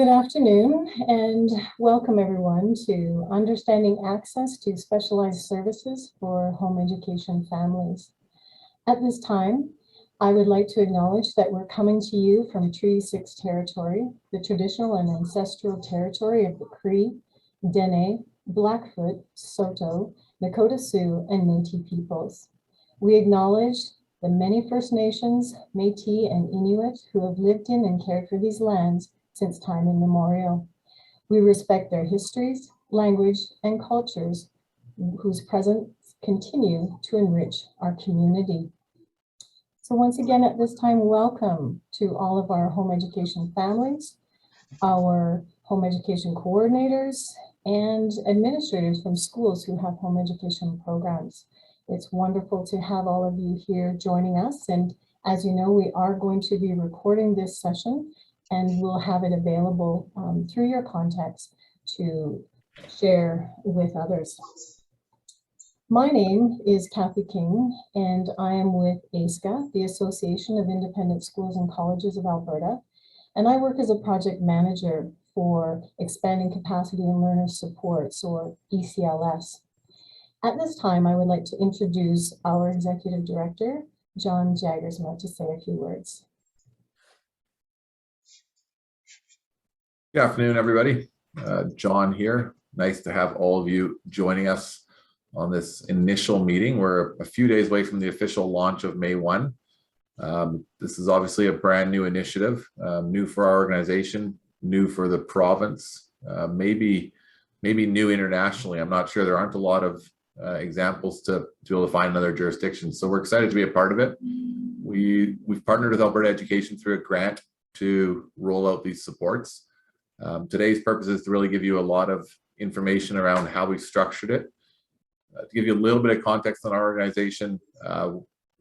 Good afternoon and welcome everyone to Understanding Access to Specialized Services for Home Education Families. At this time, I would like to acknowledge that we're coming to you from Treaty 6 territory, the traditional and ancestral territory of the Cree, Dene, Blackfoot, Saulteaux, Nakota Sioux, and Métis peoples. We acknowledge the many First Nations, Métis, and Inuit who have lived in and cared for these lands since time immemorial. We respect their histories, language, and cultures whose presence continue to enrich our community. So once again, at this time, welcome to all of our home education families, our home education coordinators, and administrators from schools who have home education programs. It's wonderful to have all of you here joining us. And as you know, we are going to be recording this session and we'll have it available through your contacts to share with others. My name is Kathy King, and I am with ASCA, the Association of Independent Schools and Colleges of Alberta, and I work as a project manager for Expanding Capacity and Learner Supports, or ECLS. At this time, I would like to introduce our Executive Director, John Jaggersma, to say a few words. Good afternoon, everybody. John here. Nice to have all of you joining us on this initial meeting. We're a few days away from the official launch of May 1. This is obviously a brand new initiative, new for our organization, new for the province, maybe new internationally. I'm not sure. There aren't a lot of examples to be able to find in other jurisdictions. So we're excited to be a part of it. We've partnered with Alberta Education through a grant to roll out these supports. Today's purpose is to really give you a lot of information around how we structured it. To give you a little bit of context on our organization,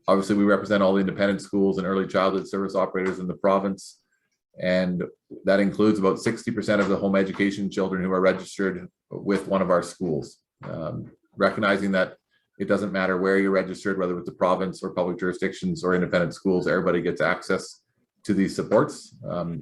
obviously we represent all the independent schools and early childhood service operators in the province, and that includes about 60% of the home education children who are registered with one of our schools. Recognizing that it doesn't matter where you're registered, whether with the province or public jurisdictions or independent schools, everybody gets access to these supports.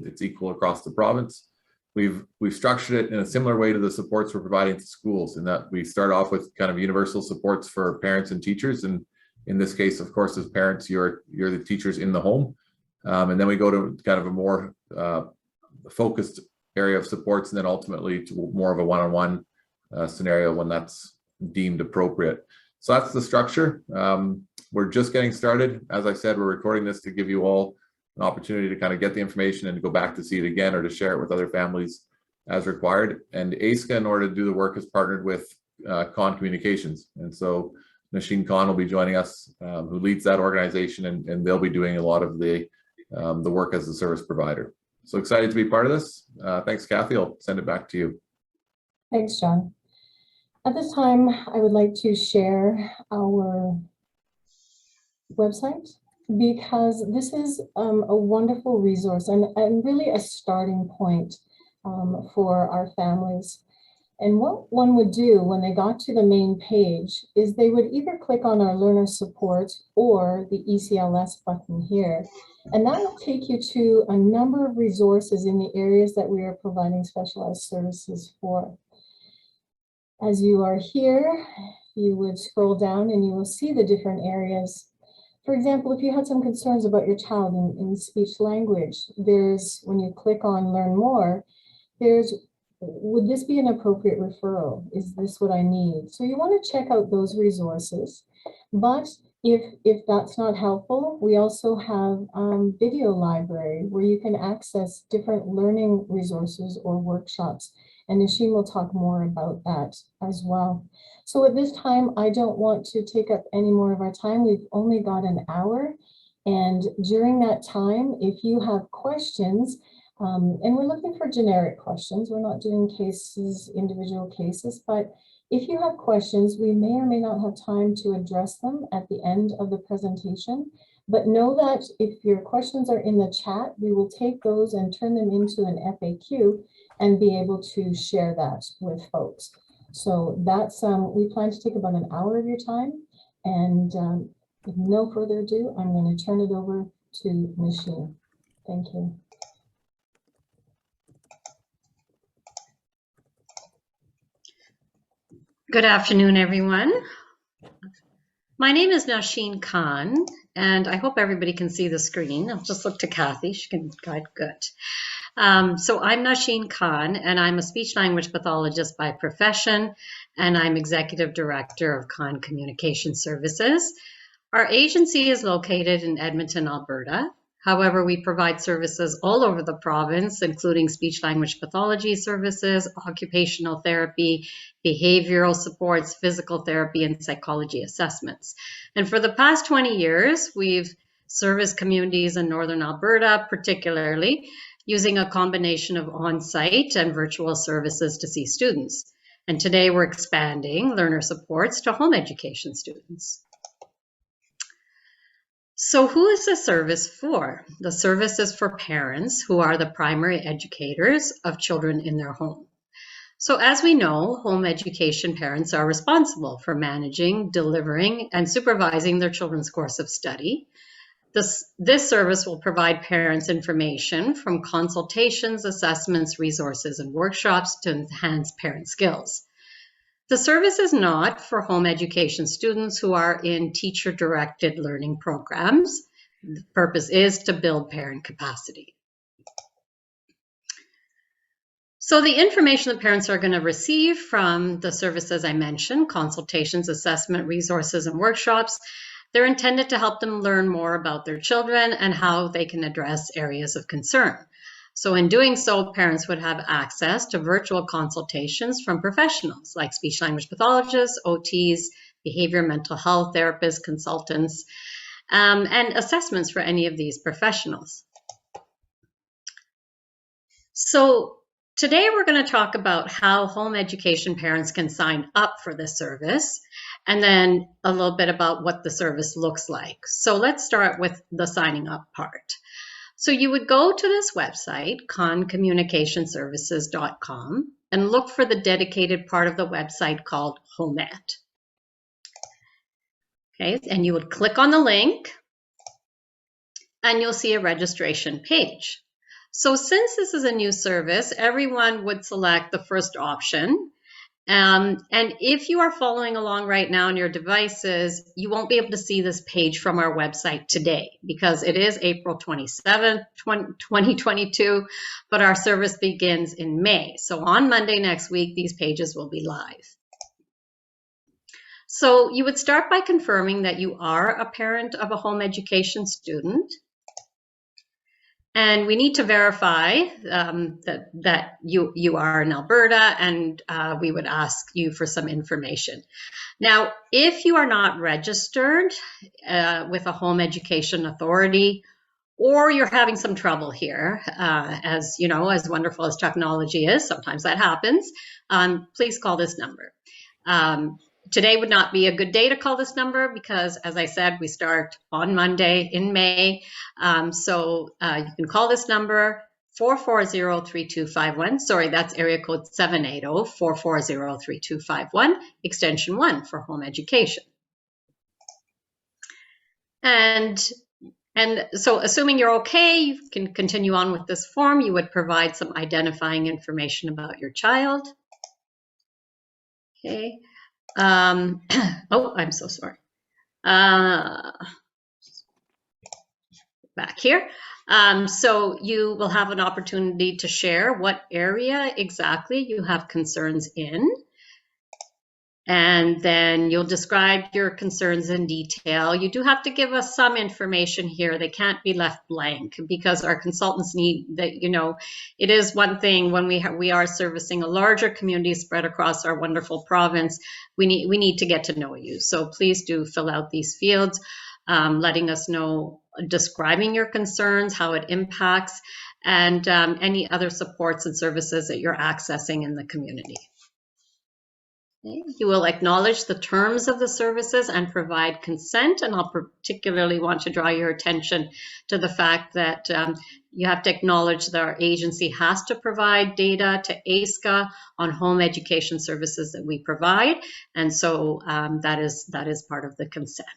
It's equal across the province. We've structured it in a similar way to the supports we're providing to schools, in that we start off with kind of universal supports for parents and teachers. And in this case, of course, as parents, you're the teachers in the home. And then we go to kind of a more focused area of supports, and then ultimately to more of a one-on-one scenario when that's deemed appropriate. So that's the structure. We're just getting started. As I said, we're recording this to give you all an opportunity to kind of get the information and to go back to see it again or to share it with other families as required. And ASCA, in order to do the work, has partnered with Con Communications. And so Nasheen Khan will be joining us, who leads that organization, and they'll be doing a lot of the work as a service provider. So excited to be part of this. Thanks, Kathy. I'll send it back to you. Thanks, John. At this time, I would like to share our website, because this is a wonderful resource and really a starting point for our families. And what one would do when they got to the main page is they would either click on our learner support or the ECLS button here. And that will take you to a number of resources in the areas that we are providing specialized services for. As you are here, you would scroll down and you will see the different areas. For example, if you had some concerns about your child in speech language, there's, when you click on Learn More, there's, would this be an appropriate referral? Is this what I need? So you want to check out those resources. But if that's not helpful, we also have video library where you can access different learning resources or workshops. And Nasheen will talk more about that as well. So at this time, I don't want to take up any more of our time. We've only got an hour. And during that time, if you have questions, and we're looking for generic questions, we're not doing cases, individual cases, but if you have questions, we may or may not have time to address them at the end of the presentation. But know that if your questions are in the chat, we will take those and turn them into an FAQ and be able to share that with folks. So that's, we plan to take about an hour of your time. And with no further ado, I'm going to turn it over to Nasheen. Thank you. Good afternoon, everyone. My name is Nasheen Khan, and I hope everybody can see the screen. I'll just look to Kathy, she can guide good. So I'm Nasheen Khan, and I'm a speech language pathologist by profession, and I'm executive director of Khan Communication Services. Our agency is located in Edmonton, Alberta. However, we provide services all over the province, including speech language pathology services, occupational therapy, behavioral supports, physical therapy, and psychology assessments. And for the past 20 years, we've serviced communities in Northern Alberta, particularly using a combination of on-site and virtual services to see students. And today we're expanding learner supports to home education students. So who is the service for? The service is for parents who are the primary educators of children in their home. So as we know, home education parents are responsible for managing, delivering, and supervising their children's course of study. This service will provide parents information from consultations, assessments, resources, and workshops to enhance parent skills. The service is not for home education students who are in teacher-directed learning programs. The purpose is to build parent capacity. So the information that parents are going to receive from the services I mentioned, consultations, assessment, resources, and workshops, they're intended to help them learn more about their children and how they can address areas of concern. So in doing so, parents would have access to virtual consultations from professionals like speech language pathologists, OTs, behavior mental health therapists, consultants, and assessments for any of these professionals. So today we're going to talk about how home education parents can sign up for this service, and then a little bit about what the service looks like. So let's start with the signing up part. So you would go to this website, concommunicationservices.com, and look for the dedicated part of the website called Home Ed. Okay, and you would click on the link, and you'll see a registration page. So since this is a new service, everyone would select the first option. And if you are following along right now on your devices, you won't be able to see this page from our website today because it is April 27th, 2022, but our service begins in May. So on Monday next week, these pages will be live. So you would start by confirming that you are a parent of a home education student. And we need to verify that you are in Alberta, and we would ask you for some information. Now, if you are not registered with a home education authority, or you're having some trouble here, as you know, as wonderful as technology is, sometimes that happens, please call this number. Today would not be a good day to call this number because, as I said, we start on Monday in May. So you can call this number 440-3251. Sorry, that's area code 780-440-3251, extension 1 for home education. And so assuming you're okay, you can continue on with this form. You would provide some identifying information about your child. Okay. Oh, I'm so sorry. Back here. So you will have an opportunity to share what area exactly you have concerns in. And then you'll describe your concerns in detail. You do have to give us some information here. They can't be left blank because our consultants need that, you know, it is one thing when we are servicing a larger community spread across our wonderful province, we need to get to know you. So please do fill out these fields, letting us know, describing your concerns, how it impacts, and any other supports and services that you're accessing in the community. You will acknowledge the terms of the services and provide consent, and I'll particularly want to draw your attention to the fact that you have to acknowledge that our agency has to provide data to ASCA on home education services that we provide, and so that is part of the consent.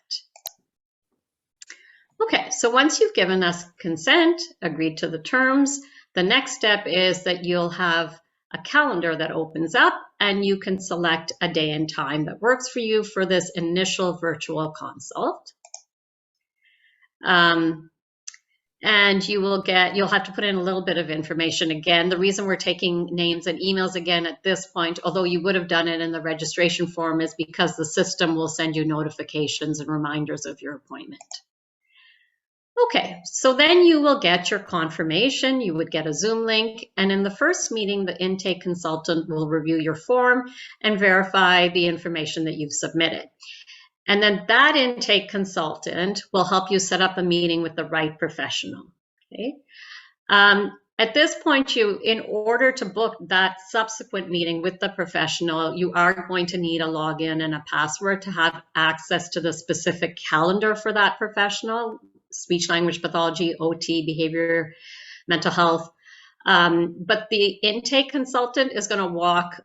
Okay, so once you've given us consent, agreed to the terms, the next step is that you'll have a calendar that opens up, and you can select a day and time that works for you for this initial virtual consult. And you'll have to put in a little bit of information again. The reason we're taking names and emails again at this point, although you would have done it in the registration form, is because the system will send you notifications and reminders of your appointment. Okay, so then you will get your confirmation. You would get a Zoom link, and in the first meeting, the intake consultant will review your form and verify the information that you've submitted. And then that intake consultant will help you set up a meeting with the right professional. Okay. At this point, in order to book that subsequent meeting with the professional, you are going to need a login and a password to have access to the specific calendar for that professional, speech language pathology, OT, behavior, mental health. But the intake consultant is going to walk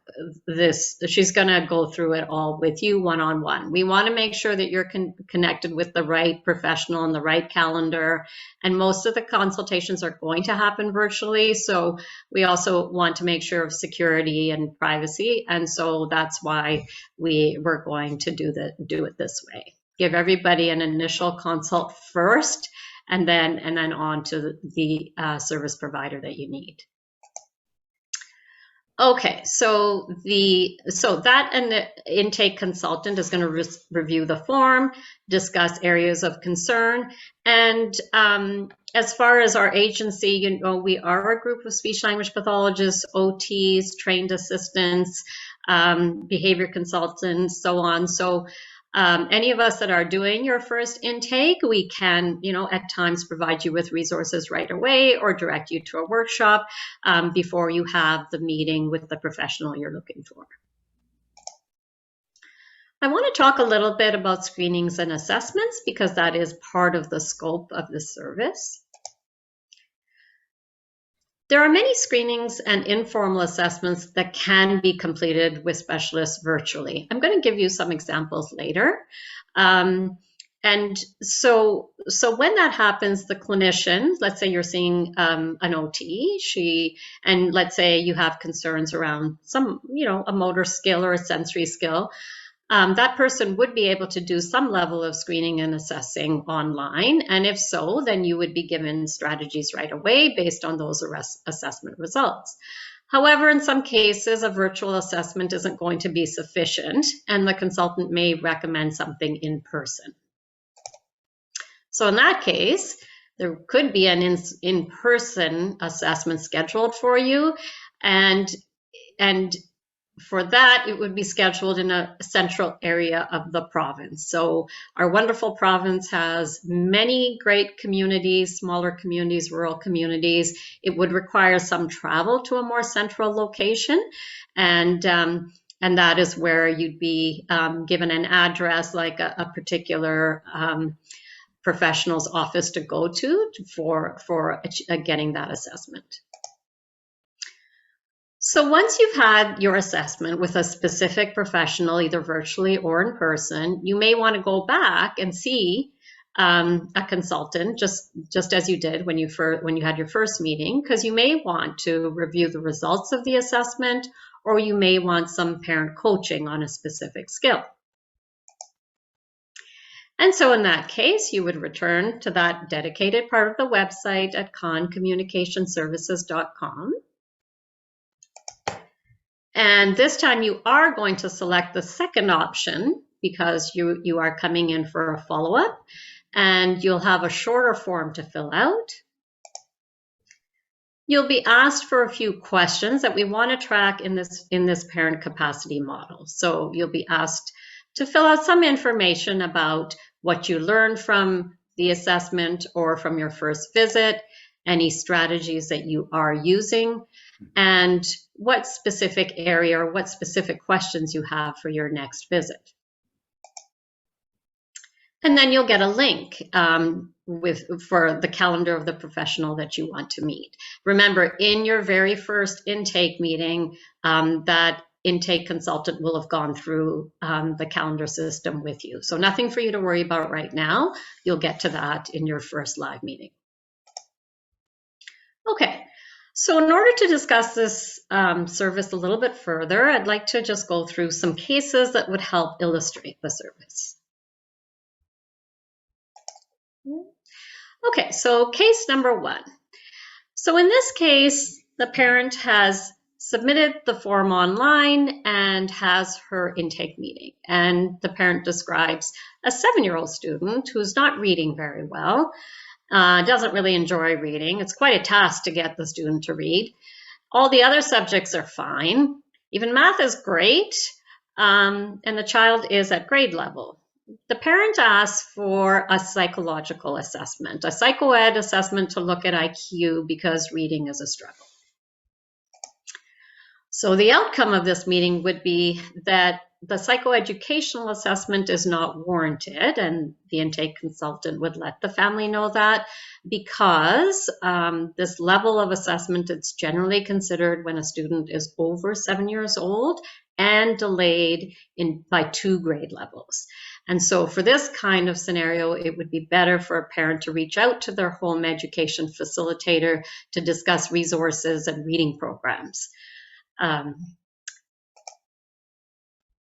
this, she's going to go through it all with you one-on-one. We want to make sure that you're connected with the right professional and the right calendar. And most of the consultations are going to happen virtually. So we also want to make sure of security and privacy. And so that's why we're going to do it this way. Give everybody an initial consult first, and then on to the service provider that you need. Okay, so that intake consultant is going to review the form, discuss areas of concern, and as far as our agency, we are a group of speech language pathologists, OTs, trained assistants, behavior consultants, so on. So any of us that are doing your first intake, we can, at times provide you with resources right away or direct you to a workshop before you have the meeting with the professional you're looking for. I want to talk a little bit about screenings and assessments because that is part of the scope of the service. There are many screenings and informal assessments that can be completed with specialists virtually. I'm going to give you some examples later. And so when that happens, the clinician, let's say you're seeing an OT, and let's say you have concerns around some, a motor skill or a sensory skill, that person would be able to do some level of screening and assessing online. And if so, then you would be given strategies right away based on those assessment results. However, in some cases, a virtual assessment isn't going to be sufficient, and the consultant may recommend something in person. So in that case, there could be an in-person assessment scheduled for you, and for that, it would be scheduled in a central area of the province. So our wonderful province has many great communities, smaller communities, rural communities. It would require some travel to a more central location. And that is where you'd be given an address, like a particular professional's office to go to for getting that assessment. So once you've had your assessment with a specific professional, either virtually or in person, you may want to go back and see a consultant, just as you did when you had your first meeting, because you may want to review the results of the assessment, or you may want some parent coaching on a specific skill. And so in that case, you would return to that dedicated part of the website at concommunicationservices.com. And this time you are going to select the second option because you are coming in for a follow-up, and you'll have a shorter form to fill out. You'll be asked for a few questions that we want to track in this parent capacity model. So you'll be asked to fill out some information about what you learned from the assessment or from your first visit, any strategies that you are using, and what specific area or what specific questions you have for your next visit. And then you'll get a link for the calendar of the professional that you want to meet. Remember, in your very first intake meeting, that intake consultant will have gone through the calendar system with you. So nothing for you to worry about right now. You'll get to that in your first live meeting. Okay. So in order to discuss this service a little bit further, I'd like to just go through some cases that would help illustrate the service. Okay, so case number 1. So in this case, the parent has submitted the form online and has her intake meeting. And the parent describes a 7-year-old student who's not reading very well, doesn't really enjoy reading. It's quite a task to get the student to read. All the other subjects are fine. Even math is great, and the child is at grade level. The parent asks for a psychological assessment, a psychoed assessment to look at IQ because reading is a struggle. So the outcome of this meeting would be that the psychoeducational assessment is not warranted, and the intake consultant would let the family know that, because this level of assessment is generally considered when a student is over 7 years old and delayed by 2 grade levels. And so for this kind of scenario, it would be better for a parent to reach out to their home education facilitator to discuss resources and reading programs.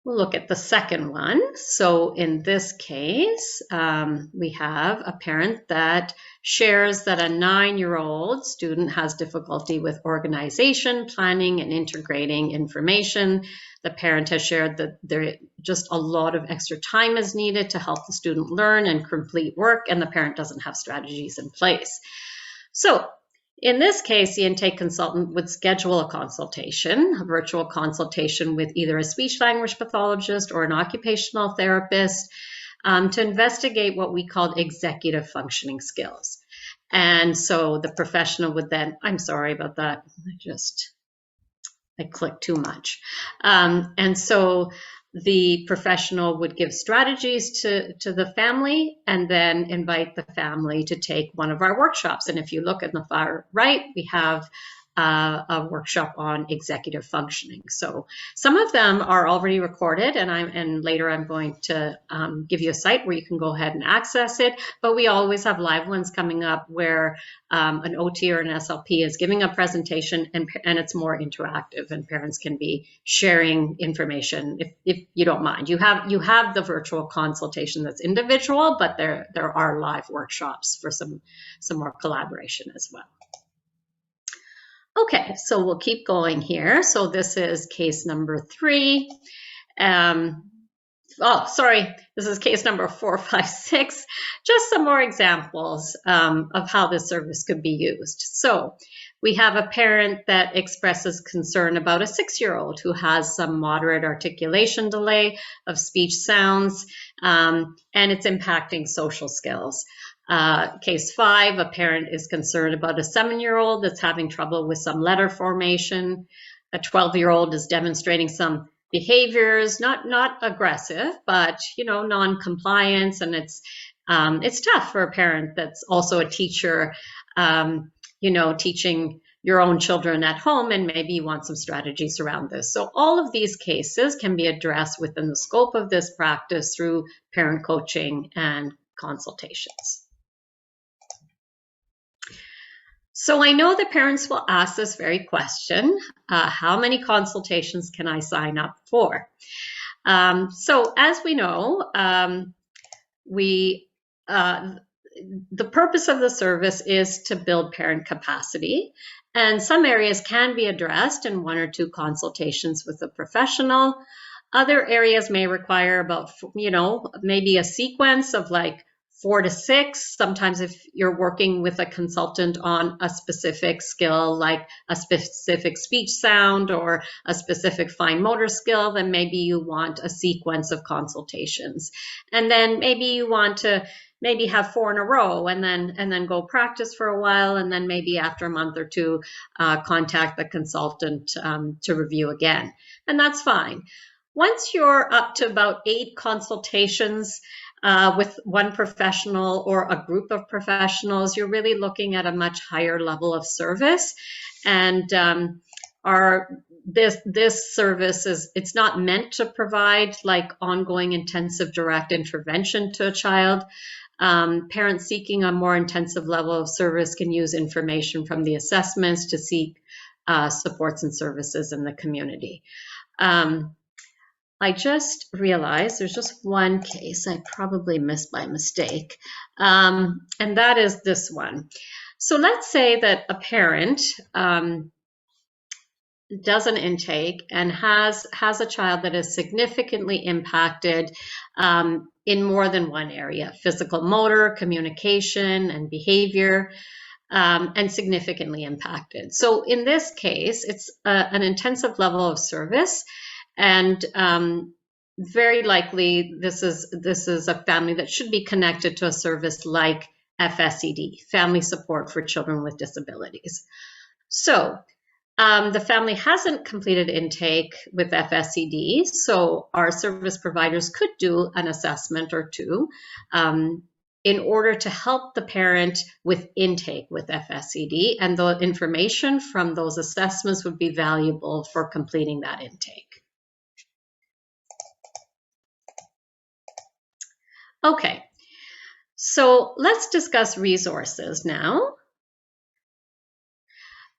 We'll look at the second one. So in this case, we have a parent that shares that a 9-year-old student has difficulty with organization, planning, and integrating information. The parent has shared that just a lot of extra time is needed to help the student learn and complete work, and the parent doesn't have strategies in place. So in this case, the intake consultant would schedule a consultation, a virtual consultation with either a speech-language pathologist or an occupational therapist to investigate what we call executive functioning skills. And so the professional would then, I'm sorry about that, I clicked too much. And so the professional would give strategies to the family and then invite the family to take one of our workshops. And if you look at the far right, we have a workshop on executive functioning. So some of them are already recorded, and later I'm going to give you a site where you can go ahead and access it. But we always have live ones coming up where an OT or an SLP is giving a presentation, and it's more interactive, and parents can be sharing information if you don't mind. You have the virtual consultation that's individual, but there are live workshops for some more collaboration as well. Okay, so we'll keep going here. So this is case number 3. This is case number 4, 5, 6. Just some more examples of how this service could be used. So we have a parent that expresses concern about a 6-year-old who has some moderate articulation delay of speech sounds, and it's impacting social skills. Case 5, a parent is concerned about a 7-year-old that's having trouble with some letter formation. A 12-year-old is demonstrating some behaviors, not aggressive, but non-compliance, and it's tough for a parent that's also a teacher, teaching your own children at home, and maybe you want some strategies around this. So all of these cases can be addressed within the scope of this practice through parent coaching and consultations. So I know that parents will ask this very question, how many consultations can I sign up for? So as we know, the purpose of the service is to build parent capacity, and some areas can be addressed in 1 or 2 consultations with a professional. Other areas may require about, maybe a sequence of like 4 to 6. Sometimes if you're working with a consultant on a specific skill, like a specific speech sound or a specific fine motor skill, then maybe you want a sequence of consultations. And then maybe you want to have 4 in a row and then go practice for a while, and then maybe after a month or 2, contact the consultant to review again. And that's fine. Once you're up to about 8 consultations with one professional or a group of professionals, you're really looking at a much higher level of service. And this service it's not meant to provide like ongoing intensive direct intervention to a child. Parents seeking a more intensive level of service can use information from the assessments to seek supports and services in the community. I just realized there's just one case I probably missed by mistake, and that is this one. So let's say that a parent does an intake and has a child that is significantly impacted in more than one area: physical, motor, communication, and behavior, and significantly impacted. So in this case, it's an intensive level of service, and very likely this is a family that should be connected to a service like FSCD, Family Support for Children with Disabilities. So the family hasn't completed intake with FSCD, so our service providers could do an assessment or two in order to help the parent with intake with FSCD, and the information from those assessments would be valuable for completing that intake. Okay, so let's discuss resources now.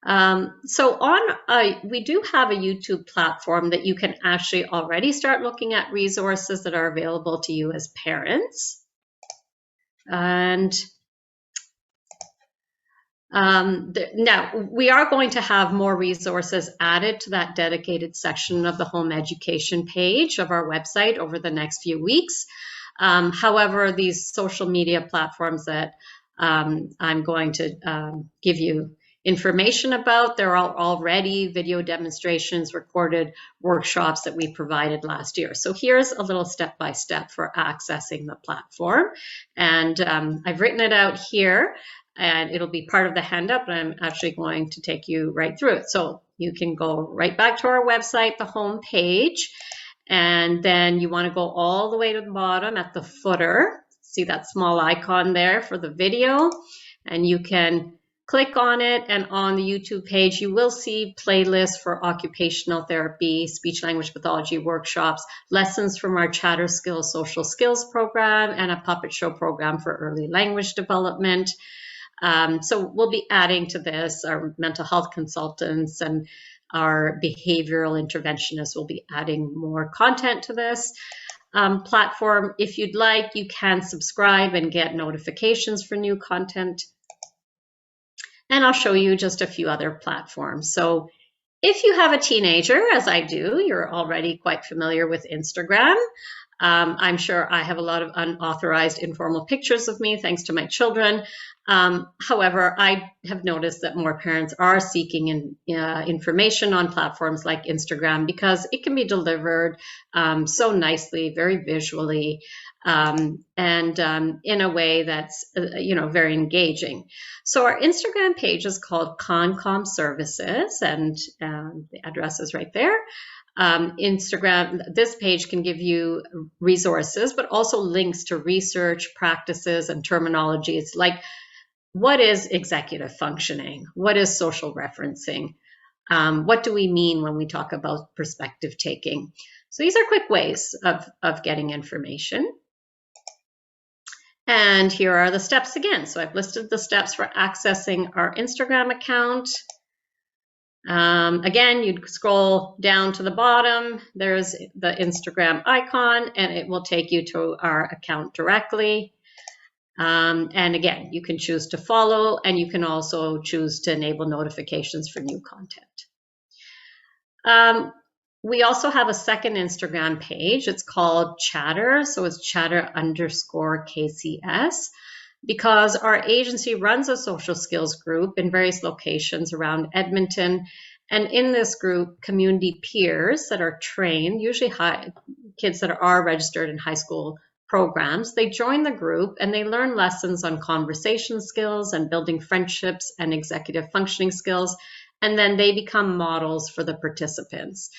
We do have a YouTube platform that you can actually already start looking at resources that are available to you as parents. And now we are going to have more resources added to that dedicated section of the home education page of our website over the next few weeks. However, these social media platforms that I'm going to give you information about, there are already video demonstrations, recorded workshops that we provided last year. So here's a little step-by-step for accessing the platform. And I've written it out here, and it'll be part of the handout, but I'm actually going to take you right through it. So you can go right back to our website, the home page, and then you want to go all the way to the bottom at the footer. See that small icon there for the video, and you can click on it, and on the YouTube page, you will see playlists for occupational therapy, speech language pathology workshops, lessons from our Chatter Skills social skills program, and a puppet show program for early language development. So we'll be adding to this. Our mental health consultants and our behavioral interventionists will be adding more content to this platform. If you'd like, you can subscribe and get notifications for new content. And I'll show you just a few other platforms. So if you have a teenager, as I do, you're already quite familiar with Instagram. I'm sure I have a lot of unauthorized informal pictures of me, thanks to my children. However, I have noticed that more parents are seeking information on platforms like Instagram because it can be delivered so nicely, very visually, and in a way that's very engaging. So our Instagram page is called ConCom Services, and the address is right there. Instagram, this page can give you resources, but also links to research, practices, and terminologies like what is executive functioning? What is social referencing? What do we mean when we talk about perspective taking? So these are quick ways of getting information. And here are the steps again. So I've listed the steps for accessing our Instagram account. Again, you'd scroll down to the bottom. There's the Instagram icon, and it will take you to our account directly. And again, you can choose to follow, and you can also choose to enable notifications for new content. We also have a second Instagram page. It's called Chatter. So it's Chatter_KCS, because our agency runs a social skills group in various locations around Edmonton. And in this group, community peers that are trained, usually kids that are registered in high school programs, they join the group and they learn lessons on conversation skills and building friendships and executive functioning skills. And then they become models for the participants.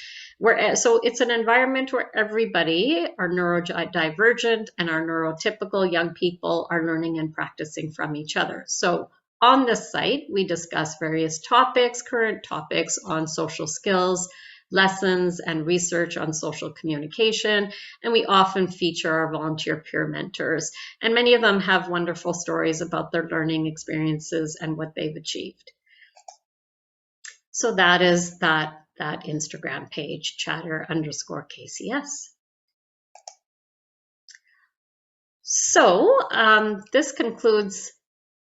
So it's an environment where everybody, our neurodivergent and our neurotypical young people, are learning and practicing from each other. So on this site, we discuss various topics, current topics on social skills, lessons and research on social communication. And we often feature our volunteer peer mentors. And many of them have wonderful stories about their learning experiences and what they've achieved. So that is that Instagram page, chatter_KCS. So this concludes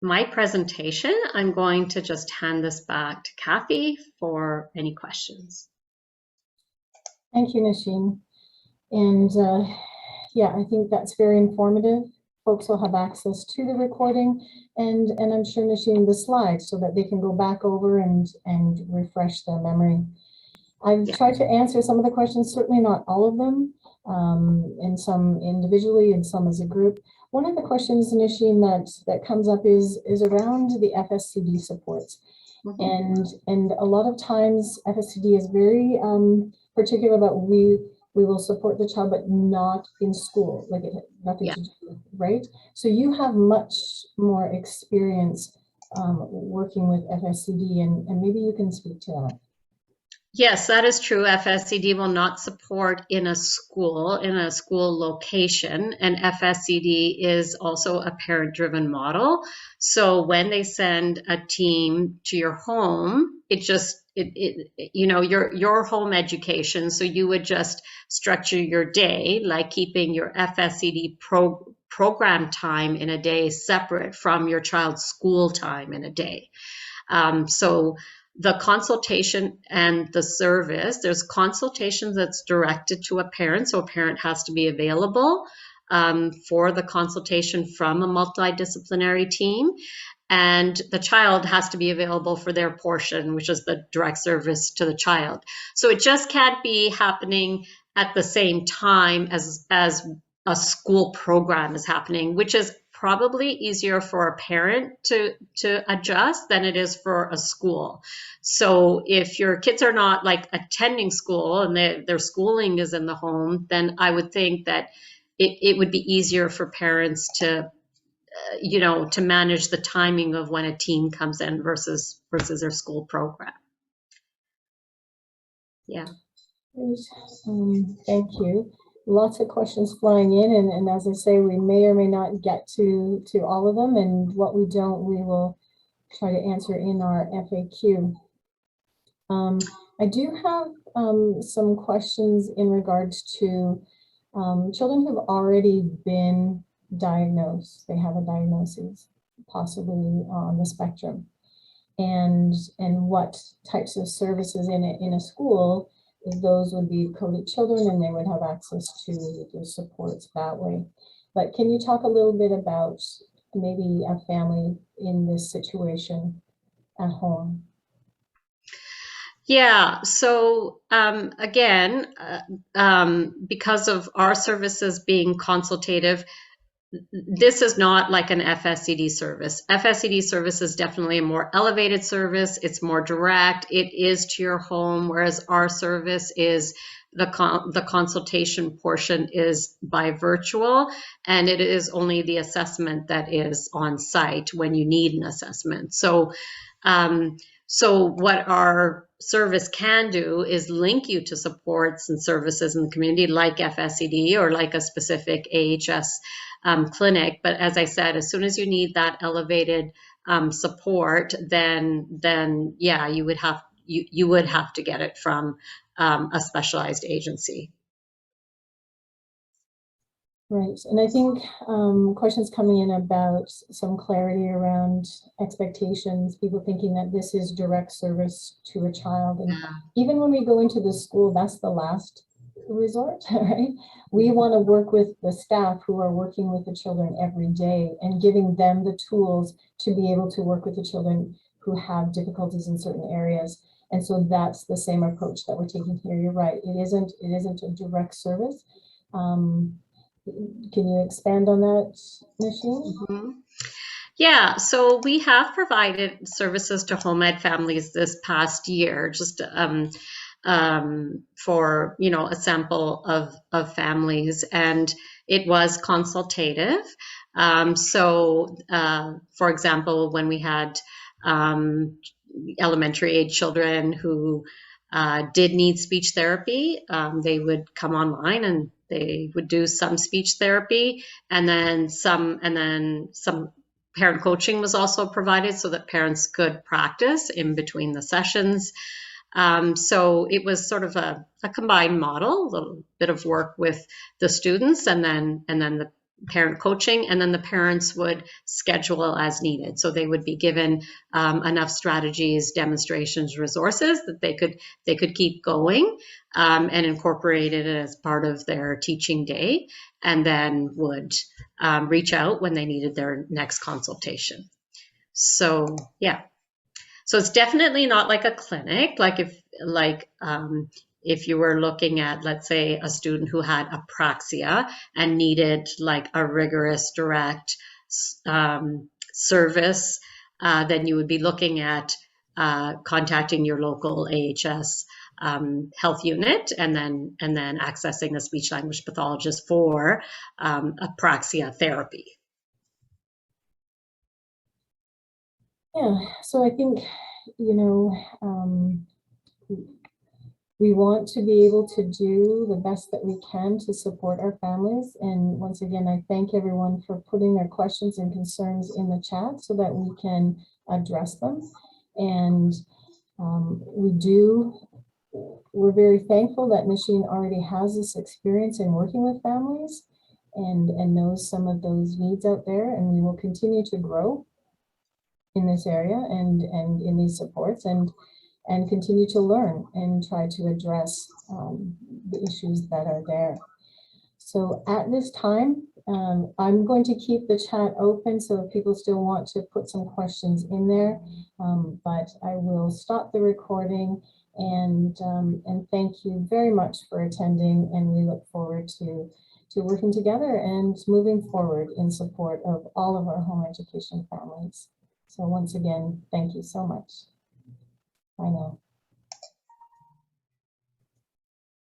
my presentation. I'm going to just hand this back to Kathy for any questions. Thank you, Nasheen. And yeah, I think that's very informative. Folks will have access to the recording and I'm sure, Nasheen, the slides so that they can go back over and refresh their memory. I've tried to answer some of the questions, certainly not all of them, and some individually and some as a group. One of the questions, Nasheen, that comes up is around the FSCD supports. And a lot of times FSCD is very particular about we will support the child, but not in school, like it had nothing to do, right? So you have much more experience working with FSCD, and maybe you can speak to that. Yes, that is true. FSCD will not support in a school location, and FSCD is also a parent-driven model. So when they send a team to your home, you know, your home education. So you would just structure your day like keeping your FSCD program time in a day separate from your child's school time in a day. So the consultation and the service, there's consultation that's directed to a parent. So a parent has to be available for the consultation from a multidisciplinary team. And the child has to be available for their portion, which is the direct service to the child. So it just can't be happening at the same time as a school program is happening, which is probably easier for a parent to adjust than it is for a school. So if your kids are not like attending school and their schooling is in the home, then I would think that it would be easier for parents to, you know, to manage the timing of when a team comes in versus their school program. Yeah. Thank you. Lots of questions flying in, and as I say, we may or may not get to all of them, and what we don't, we will try to answer in our FAQ. I do have some questions in regards to children who've already been diagnosed. They have a diagnosis, possibly on the spectrum, and what types of services in a school. Those would be coded children and they would have access to the supports that way. But can you talk a little bit about maybe a family in this situation at home? Yeah, so again, because of our services being consultative, this is not like an FSCD service. FSCD service is definitely a more elevated service. It's more direct. It is to your home, whereas our service is the consultation portion is by virtual, and it is only the assessment that is on site when you need an assessment. So, so what our service can do is link you to supports and services in the community like FSCD or like a specific AHS clinic. But as I said, as soon as you need that elevated support, then yeah, you would have to get it from a specialized agency. Right, and I think questions coming in about some clarity around expectations, people thinking that this is direct service to a child. And even when we go into the school, that's the last resort, right? We want to work with the staff who are working with the children every day and giving them the tools to be able to work with the children who have difficulties in certain areas. And so that's the same approach that we're taking here. You're right, it isn't a direct service. Can you expand on that, Nasheen? Mm-hmm. Yeah, so we have provided services to home ed families this past year, just for, you know, a sample of families, and it was consultative. So, for example, when we had elementary age children who did need speech therapy, they would come online and they would do some speech therapy, and then some parent coaching was also provided so that parents could practice in between the sessions. So it was sort of a combined model, a little bit of work with the students and then the parent coaching, and then the parents would schedule as needed. So they would be given enough strategies, demonstrations, resources that they could keep going and incorporate it as part of their teaching day, and then would reach out when they needed their next consultation. So yeah. So it's definitely not like a clinic. If you were looking at, let's say, a student who had apraxia and needed like a rigorous direct service, then you would be looking at contacting your local AHS health unit, and then accessing a speech language pathologist for apraxia therapy. Yeah, so I think, we want to be able to do the best that we can to support our families. And once again, I thank everyone for putting their questions and concerns in the chat so that we can address them. And we're very thankful that Nasheen already has this experience in working with families and knows some of those needs out there. And we will continue to grow in this area and in these supports and continue to learn and try to address the issues that are there. So at this time, I'm going to keep the chat open, so if people still want to put some questions in there, but I will stop the recording and thank you very much for attending, and we look forward to working together and moving forward in support of all of our home education families. So once again, thank you so much. Bye now.